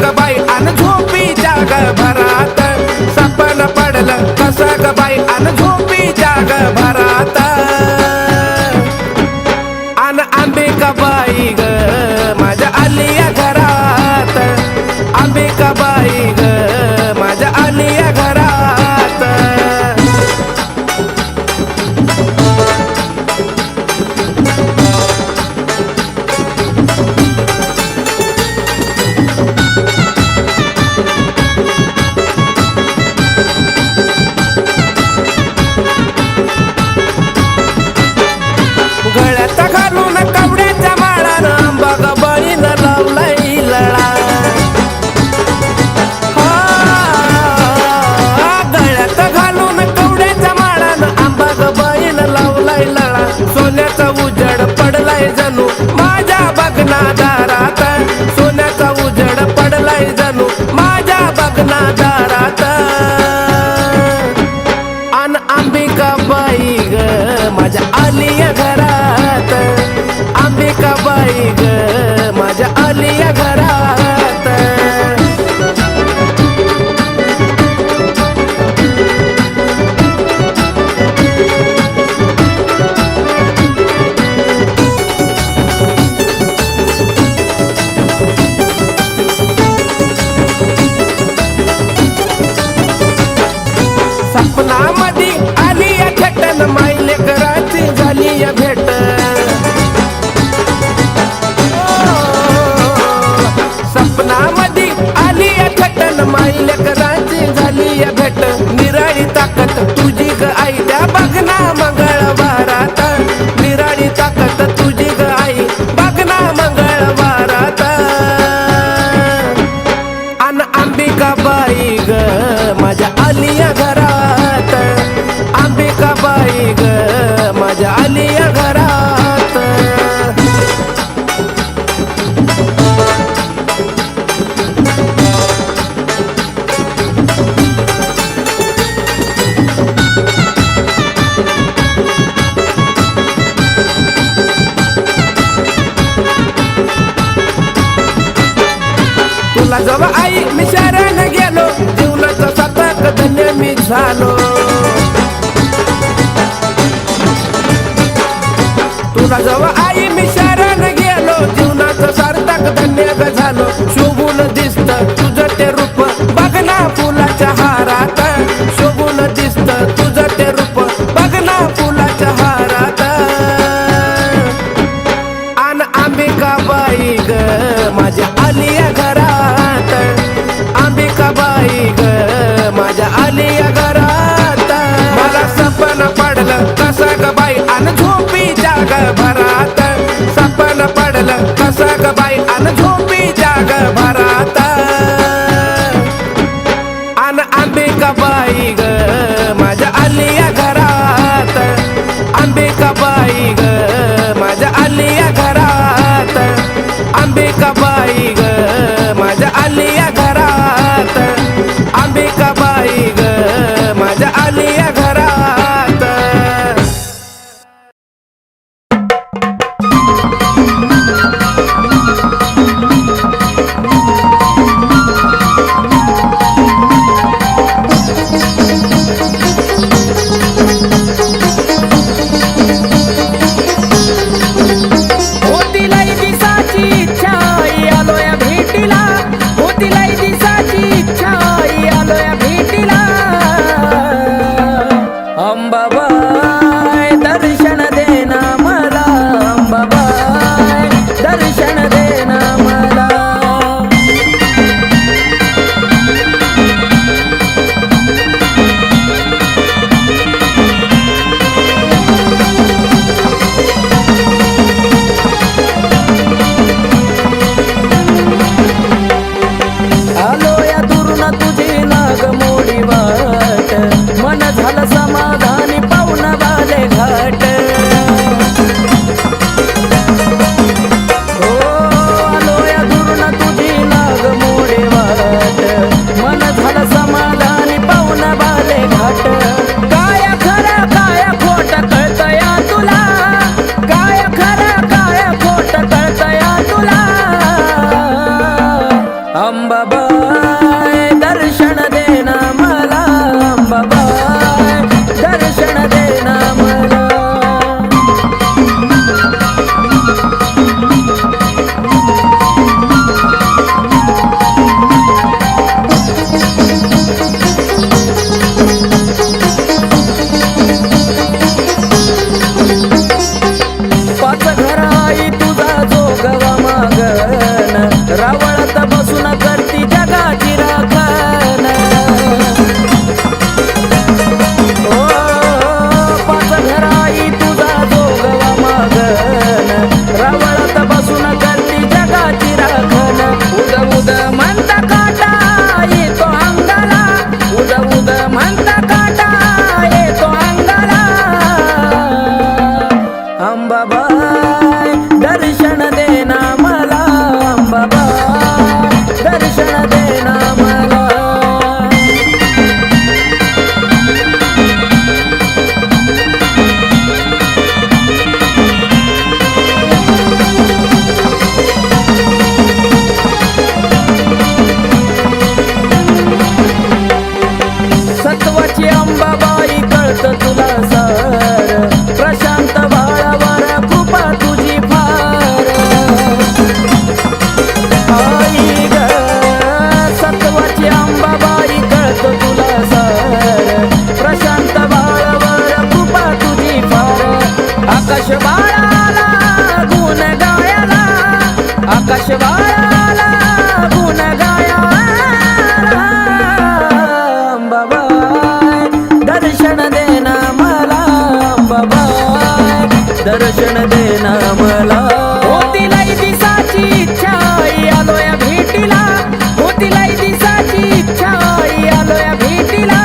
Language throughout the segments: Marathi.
ग बाई अन झोपीच्या ग भरात सपन पडलं कसं ग बाई अन झोपीच्या ग भरात अन अंबिकाबाई ग माझ्या आलिया घरात अंबिकाबाई ग माझ्या आलिया घरात गळ्यात घालून कवड्याच्या माळानं अंबाबाईनं लावलाय लळा गळ्यात घालून कवड्याच्या माळानं अंबाबाईनं लावलाय लळा सोन्याचा उजड पडलाय जणू माझ्या बगनादारात सोन्याचा उजड पडलाय जणू माझ्या बगनादारात अन अंबिकाबाई ग माझ्या आलिया घरात अंबिकाबाई ग माझ्या आलिया घरात सपनामध्ये आलिया खेटन मायले कराची झाली या भेट सपनामध्ये आलिया खेटन मायले कराची झाली या भेट निराळी ताकद तुझी ग आई त्या बघना मंगळवारात निराळी ताकद तुझी ग आई बघना मंगळवारात अन अंबिकाबाई ग माझ्या आलिया घरात अंबिकाबाई ग माझ्या आलिया घरात तुला जवळ आई मी शरण गेलो जीवनाचा शतक धन्य मी झालो तुला जवळ आई मी शरण गेलो जीवनाचं सार्थक धन्य ग झालो शोभून दिसत तुझं ते रूप बघना फुलाच्या हारात शोभून दिसत तुझं ते रूप बघना फुलाच्या हारात अन अंबिकाबाई ग माझ्या आलिया घरात अंबिकाबाई ग माझ्या आलिया घरात मला सपन पडलं कसं ग बाई अन झोपीच्या ग भरात सपन पडलं कसं ग बाई अन झोपीच्या ग भरात अन अंबिकाबाई ग माझ्या आलिया घरात अंबिकाबाई ग माझ्या आलिया घरात अंबिकाबाई ग माझ्या आलिया घरात अंबिकाबाई ग माझ्या आलिया घरात होतीलाई दिसाची इच्छा आलोया भेटीला होतीलाई दिसाची इच्छा आलोया भेटीला अंबाबाई दर्शन देना मला अंबाबाई दर्शन देना मला आलोया दुरून तुझी नाग मोडी वाट मन झालं समाधानी पाहुणा बाले घाट दर्शन देना मला. होती लई दिसाची इच्छा आलोया भेटीला, होती लई दिसाची इच्छा आलोया भेटीला.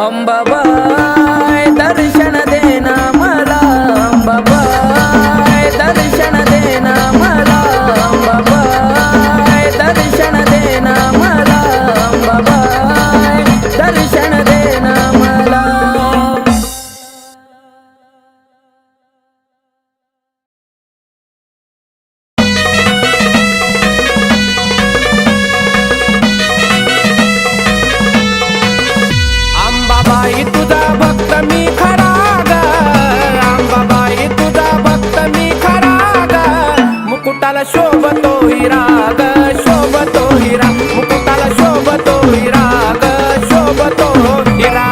अंबाबाई दर्शन देना मला, अंबाबाई दर्शन देना मला, अंबाबाई दर्शन देना मला, अंबाबाई दर्शन देना मला. अंबाबाई तुझा भक्त मी खरा ग, अंबाबाई तुझा भक्त मी खरा ग. मुकुटाला शोभतो हिरा ग, शोभतो हिरा, मुकुटाला शोभतो हिरा ग, शोभतो हिरा.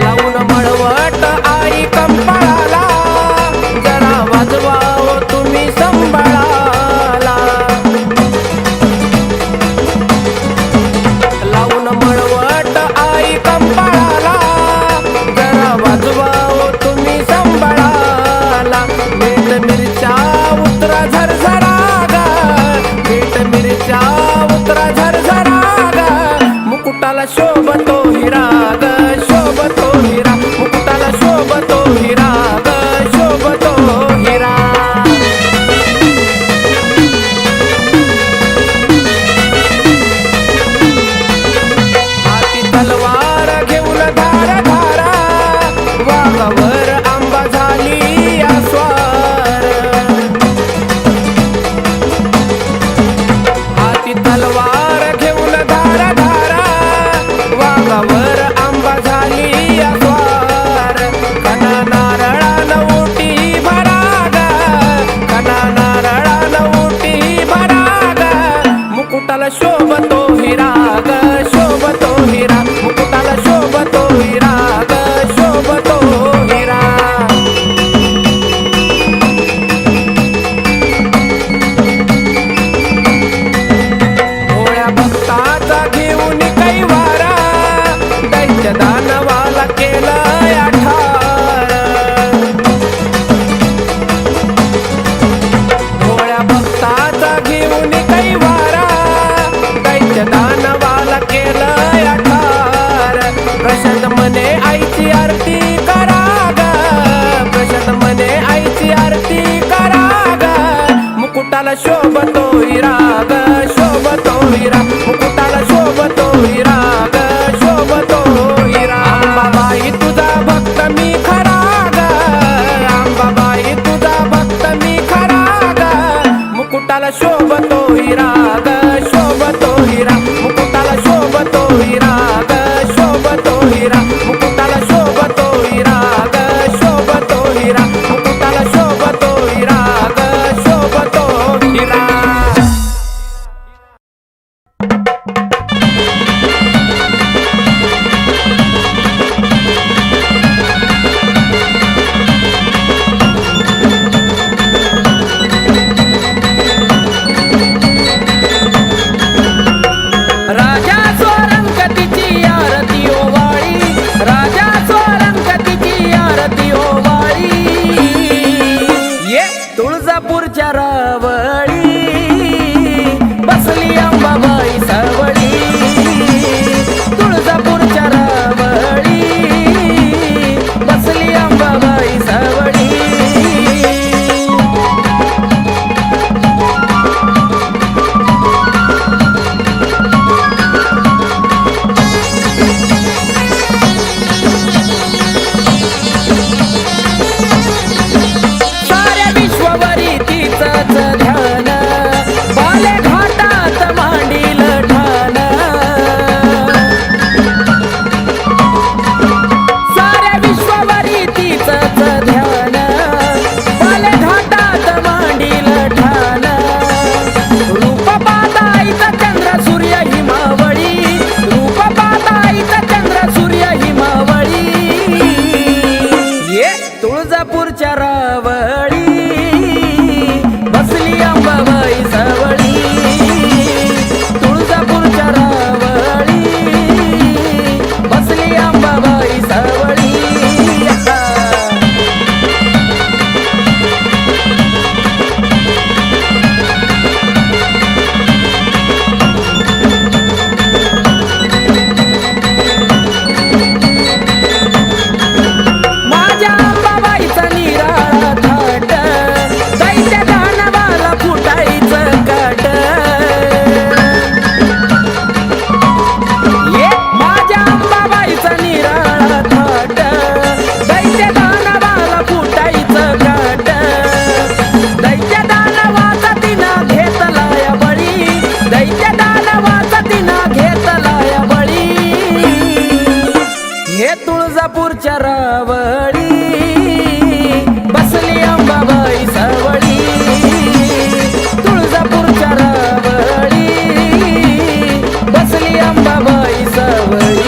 लावून मळवट आई कंपाळाला, जरा वाजवाव तुम्ही संभाळाला. लावून मळवट आई कंपाळाला, जरा वाजवाव तुम्ही संभाळाला. मीठ मिरच्या उतरा झरझरा ग, मीठ मिरच्या उतरा झरझरा ग. मुकुटाला शोभतो हिरा ग, शोभतो हिरा, मुकुटाला शोभतो हिरा ग, शोभतो हिरा. हाती तलवार घेऊन धार धारा, वाघावर आंबा झाली आस्वार. हाती तलवार घेऊन धार धारा, वाघावर आंबा झाली आस्वार. कना नारळानं उटी भरा ग, कना नारळानं उटी भरा ग. मुकुटाला शोभतो हिरा ग, शोभतो हिरा, मुकुटाला शोभतो हिरा ग, शोभतो हिरा. भोळ्या भक्ताचा घेऊन कैवारा, दैत्य दानवाला केलं आठार. भोळ्या भक्ताचा घेऊन कैवारा, दैत्य दानवाला केलं आठार. प्रशांत मने आईची आरती करा ग, प्रशांत मने आईची आरती करा ग. मुकुटाला शोभतो हिरा ग, शोभतो हिरा, मुकुटाला शोभतो हिरा ग, शोभतो हिरा. अंबाबाई तुझा भक्त मी खरा ग, अंबाबाई तुझा भक्त मी खरा ग. मुकुटाला शोभतो हिरा ग, शोभतो हिरा, मुकुटाला शोभतो हिरा ग, शोभतो हिरा, मुकुटाला शोभतो हिरा ग, शोभतो हिरा, मुकुटाला शोभतो हिरा ग, शोभतो हिरा. तुळजापूरच्या रावळी बसली अंबाबाई सावळी. तुळजापूरच्या रावळी बसली अंबाबाई सावळी.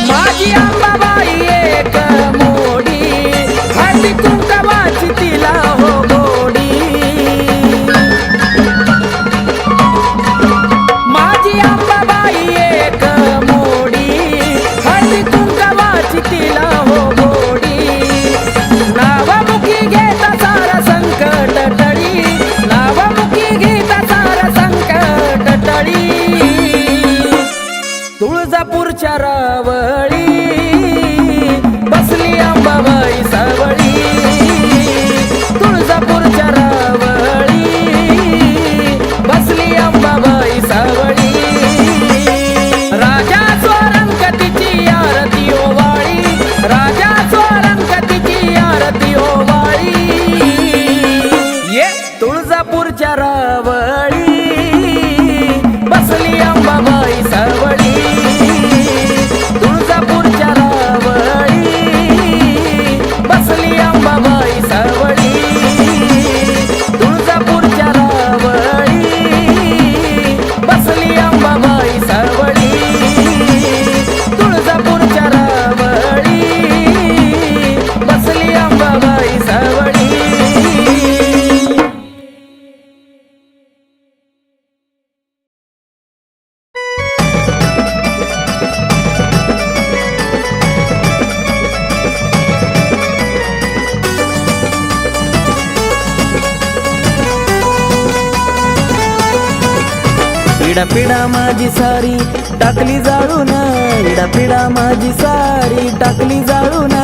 माझी अंबाबाई एक मोडी हळदी कुंकवाची तिला हो गोडी. माझी अंबाबाई एक मोडी हळदी कुंकवाची तिला हो गोडी. नावामुखी घेता सारा संकट टळी. नावामुखी घेता सारा संकट टळी. तुळजापूरच्या रावळी बसली अंबाबाई सावळी. तुळजापूरच्या रावळी बसली अंबाबाई सावळी. राजा स्वरंगतीची आरती ओवाळी. राजा स्वरंगतीची आरती ओवाळी. ये तुळजापूरच्या रावळी बसली अंबाबाई सावळी. तुळजापूरच्या रावळी बसली अंबाबाई सावळी. तुळजापूरच्या रावळी बसली अंबाबाई सावळी. तुळजापूरच्या रावळी बसली अंबाबाई सावळी. पिढा माझी सारी टाकली जाळून. पिढा माझी सारी टाकली जाळून.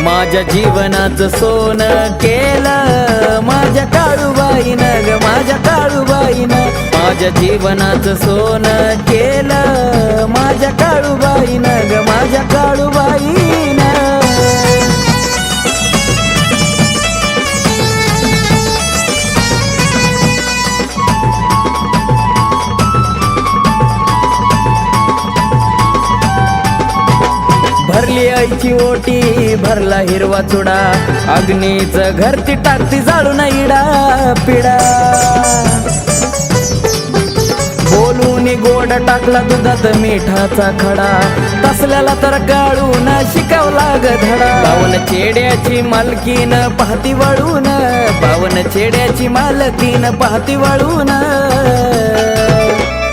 माझ्या जीवनाचं सोनं केलं माझ्या काळूबाईनं ग माझ्या काळूबाईनं. माझ्या जीवनाचं सोनं केलं माझ्या काळूबाईनं ग माझ्या काळूबाईनं. भरली आईची ओटी भरला हिरवा चुडा. अग्नीचं घर ती टाकती जाळून इडा पिडा. बोलून गोड टाकला दुधात मिठाचा खडा. तसल्याला तर काढून शिकवला ग धडा. पावन चेड्याची मालकीन पाहती वळून. पावन चेड्याची मालकीन पाहती वळून.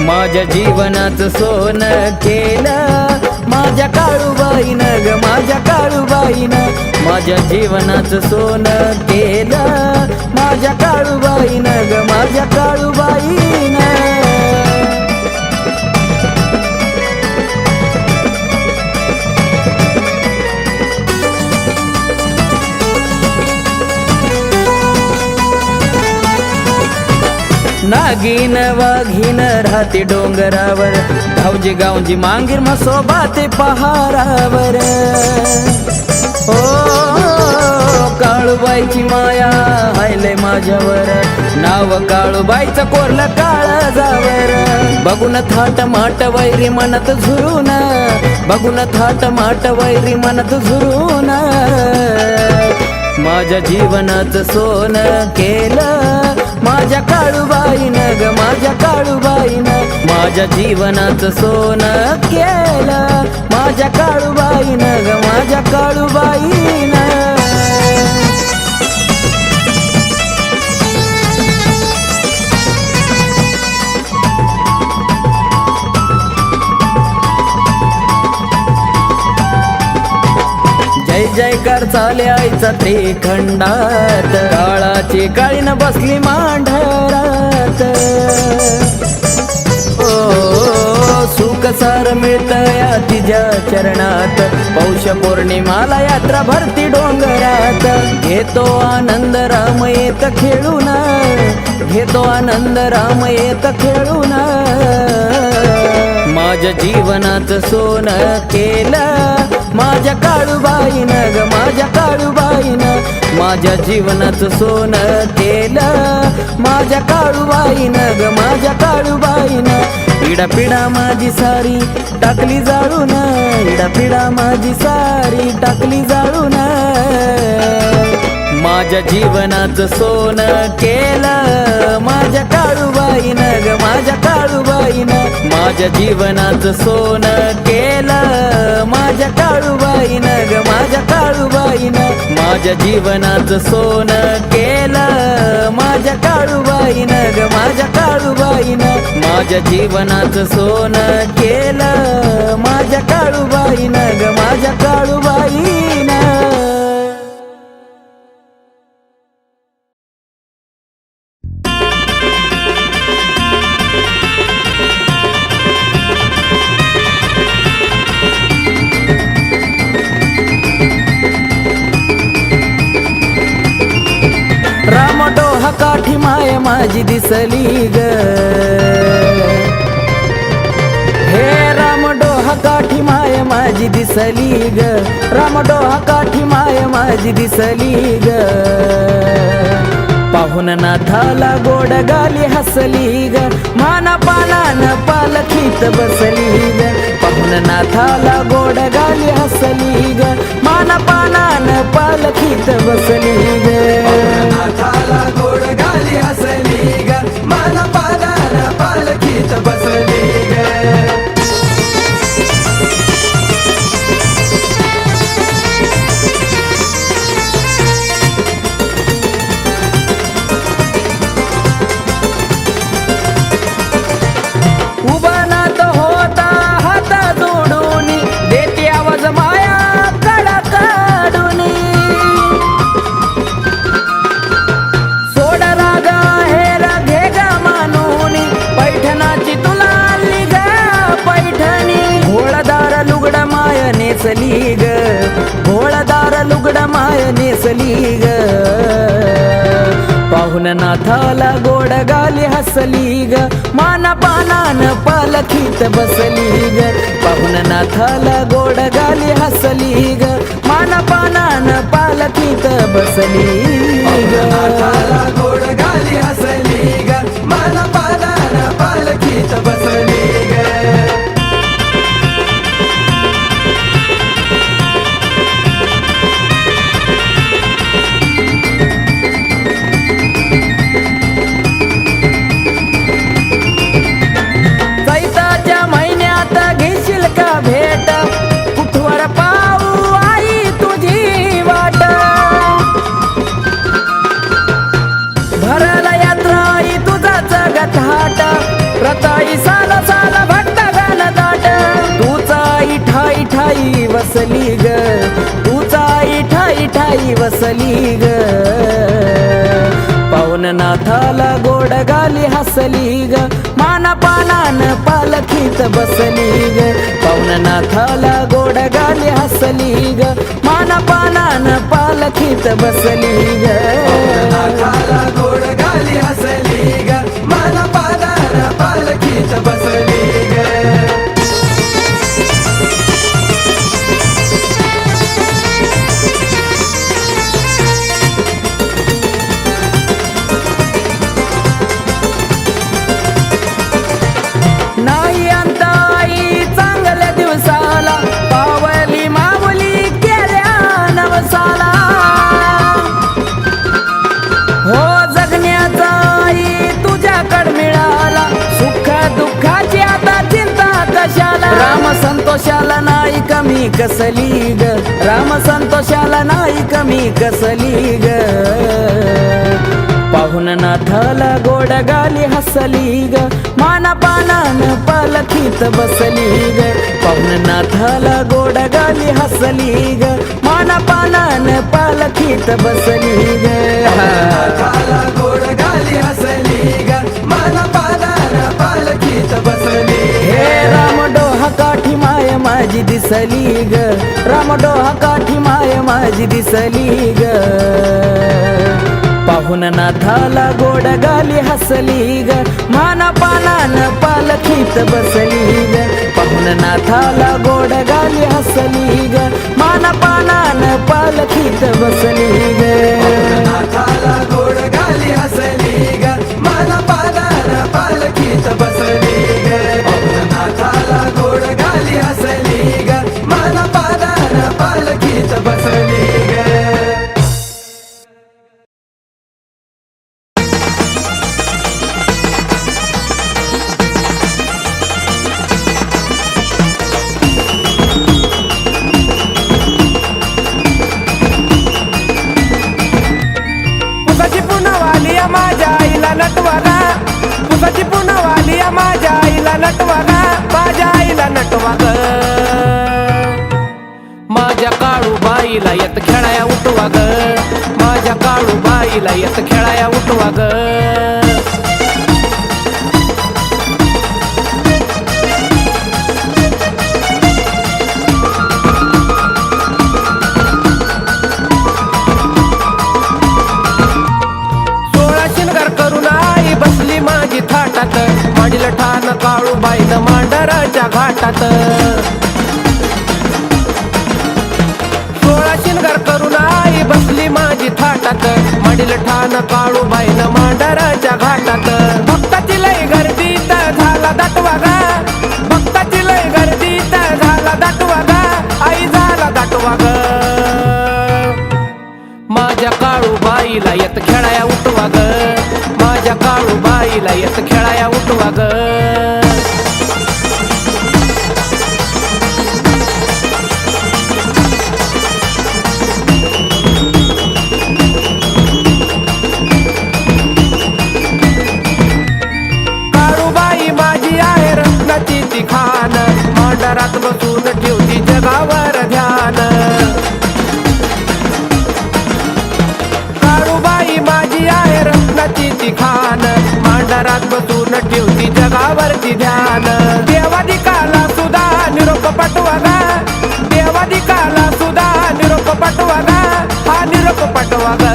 माझ्या जीवनाचं सोनं केलं माझ्या काळूबाईनं ग माझ्या काळूबाईनं. माझ्या जीवनाचं सोनं केलं माझ्या काळूबाईनं ग माझ्या काळूबाईनं. नागिन वाघीन राहते डोंगरावर. धावजी गावजी मांगीर म्हसोबा ते पहारावर. ओ काळूबाईची माया हायले माझ्यावर. नाव काळूबाईचं कोरलं काळजावर. बघून थाट माट वैरी मनत झुरून. बघून थाट माट वैरी मनत झुरून. माझ्या जीवनाचं सोनं केलं माझ्या काळूबाईनं ग माझ्या काळूबाईनं. माझ्या जीवनाचं सोनं केलं माझ्या काळूबाईनं ग माझ्या काळूबाईनं. जय जयकार चाले आईचा त्रिखंडात. काळाची काळीन बसली मांढरात. ओ सुख सार मिळतया तिच्या चरणात. पौष पौर्णिमाला यात्रा भरती डोंगरात. घेतो आनंद राम येत खेळून. घेतो आनंद राम येत खेळून. माझ्या जीवनाचं सोनं केलं माझ्या काळूबाईनं ग, माझ्या काळूबाईनं माझ्या जीवनाचं सोनं केलं माझ्या काळूबाईनं ग, माझ्या काळूबाईनं इडापिडा माझी सारी टाकली जाळून, इडापिडा माझी सारी टाकली जाळून माझ्या जीवनाचं सोनं केलं माझ्या काळूबाईनं ग, माझ्या काळूबाईनं माझ्या जीवनाचं सोनं केलं माझ्या काळूबाईनं ग, माझ्या काळूबाईनं माझ्या जीवनाचं सोनं केलं माझ्या काळूबाईनं ग, माझ्या काळूबाईनं माझ्या जीवनाचं सोनं केलं माझ्या काळूबाईनं ग, माझ्या काळूबाईनं. रामडोहा काठी माय माझी दिसली ग, हे रामडोहा काठी माय माझी दिसली ग, रामडोहा काठी माय माझी दिसली ग पाहुन नाथाला गोड गाली हसली ग, माना पानान पालखीत बसली ग पाहुन नाथाला गोड गाली हसली ग, माना पानान पालखीत बसली ग, नाथाला गोड गाली हसली ग, माना पानान पालखीत बसली ग. नेसली ग भोळदार लुगड माय नेसली ग पाहुन नाथाला गोड गाली हसली ग, माना पानान पालखीत बसली ग पाहुन नाथाला गोड गाली हसली ग, माना पानान पालखीत बसली ग, नाथाला गोड गाली हसली ग, माना पानान पालखीत बसली ग. भेट कुठवर पाऊ आई तुझी वाट, भरला यात्रा आई तुझाच गथाट, रताई साल साल भक्त गण दाट, तुझा ठाई ठाई वसली ग, तुझा ठाई ठाई वसली ग पाहुन नाथाला गोड गाली हसली ग, माना पानान पालखीत बसली ग पाहुन नाथाला गोड गाली हसली ग, माना पानान पालखीत बसली ग, नाथाला गोड गाली हसली ग, माना पानान पालखीत बसली ग. नाही अंत आई चांगल्या दिवसाला पावली माऊली केल्या नवसाला, हो जगण्याचा आई तुझ्याकड मिळाला, सुख दुःखाची आता चिंता कशाला, राम संतोषाला नाही कमी कसली ग, राम संतोषाला नाही कमी कसली ग पाहुन नाथाला गोड गाली हसली ग, माना पानान पालखीत बसली ग पाहुन नाथाला गोड गाली हसली ग, माना पानान पालखीत बसली ग, नाथाला गोड गाली हसली ग, माना पानान पालखीत बसली ग. हे रामडोहा काठी माय माझी दिसली ग, रामडोहा काठी माय माझी दिसली ग पाहुन नाथाला गोड गाली हसली ग, माना पानान पालखीत बसली ग नाथाला गोड गाली हसली ग मान पानान पालखीत बसली ग नाथाला गोड गाली हसली ग मान पानान पालखीत बसली ग नाथाला गोड गाली हसली ग मान पानान पालखीत बसली ग पुसाची पुनावाली माझ्या आईला नटवागा पुसाची पुनावाली माझ्या आईला नटवागा माझ्या आईला नटवाग माझ्या काळू बाईला येत खेळाया उठवाग माझ्या काळू बाईला येत खेळाया उठवाग माझी थाटात माडील ठाण काळू बाईन मांडराच्या घाटात 16 शिनगार करून आई बसली माझी थाटात माडील ठाण काळू बाईन मांडराच्या घाटात भक्ताची लय गर्दीत झाला दाटवागा भक्ताची लय गर्दीत झाला दाटवागा आई झाला दाटवागा माझ्या काळू बाईला येत खेळाया उठवाग माझ्या काळू बाईला येत खेळाया उठवाग काळूबाई माझी आहे रत्नाची ती खान मांडरात बसून ठेवती जगावर ध्यान माझी आहे रत्नाची ती खान मांडरात बसून ठेवती जगावरती ध्यान देवादिकाला सुद्धा निरोप पाठवागा देवादिकाला सुद्धा निरोप पाठवागा हा निरोप पाठवागा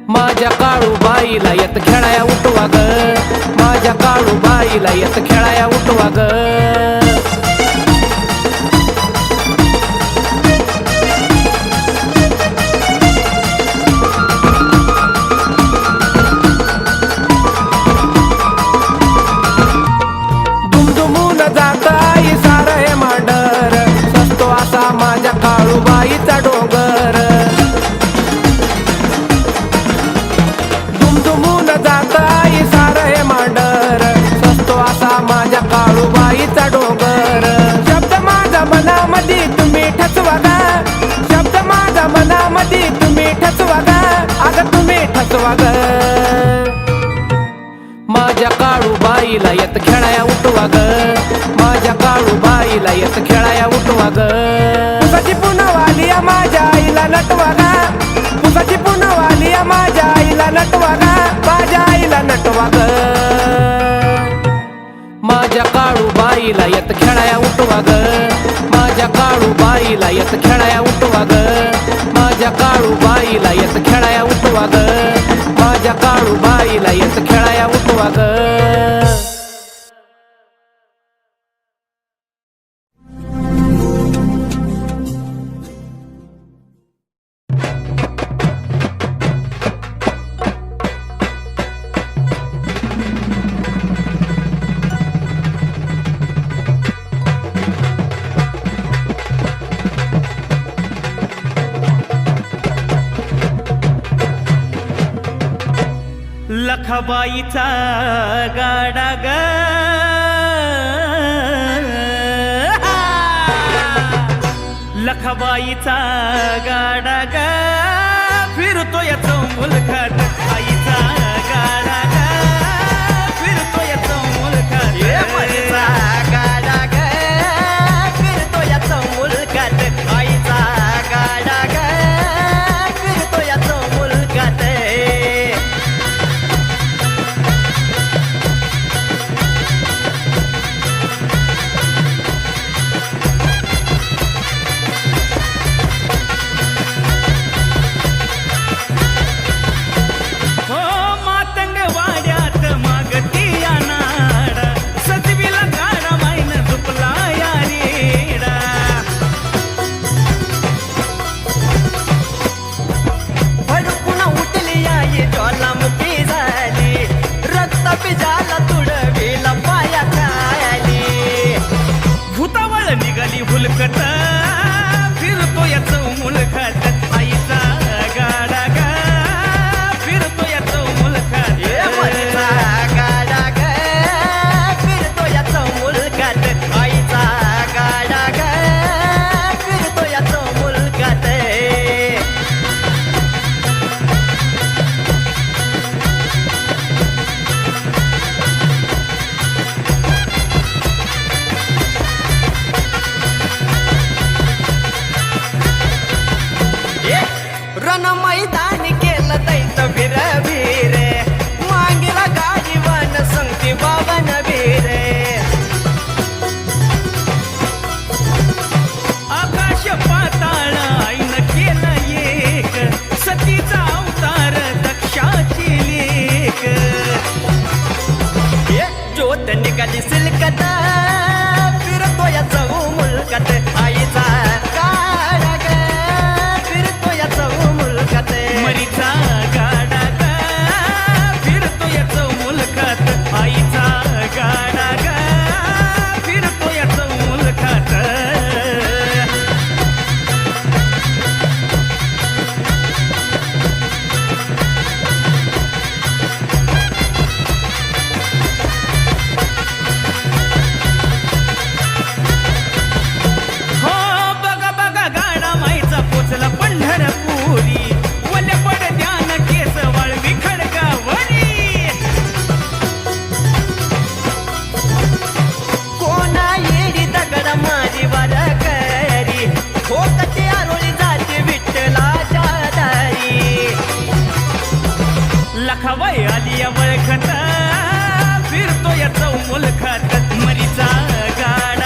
माझ्या काळू बाईला येत खेळाया उठवाग माझ्या काळू बाईला येत खेळाया उठवाग माझ्या काळूबाईचा डोंगर दुमदुमून जात आई सार हे मांडर सस्तो असा माझ्या काळूबाईचा डोंगर शब्द माझा मनामध्ये तुम्ही ठसवागा शब्द माझा मनामध्ये तुम्ही ठसवागा अगं तुम्ही ठसवागा माझ्या काळूबाईला येत खेळाया उठवाग माझ्या काळूबाईला येत खेळाया उठवाग पुसाची पुनावाली माझ्या आईला नटवागा पुसाची पुनावाली माझ्या आईला नटवागा माझ्या आईला नटवाग माझ्या काळूबाईला येत खेळाया उठवाग माझ्या काळूबाईला येत खेळाया उठवाग माझ्या काळूबाईला येत खेळाया उठवाग माझ्या काळूबाईला येत खेळाया उठवाग लखाबाईचा गाडा ग लखाबाईचा गाडा ग फिरतोय मुलखात आईचा गाडा ग फिरतोय मुलखात गाडा ग फिरतोय मुलखात आईचा गाडा ग फिरतोय मुलखात आलिया वळखत फिरतोय चौमुल खात मरीचा गाडा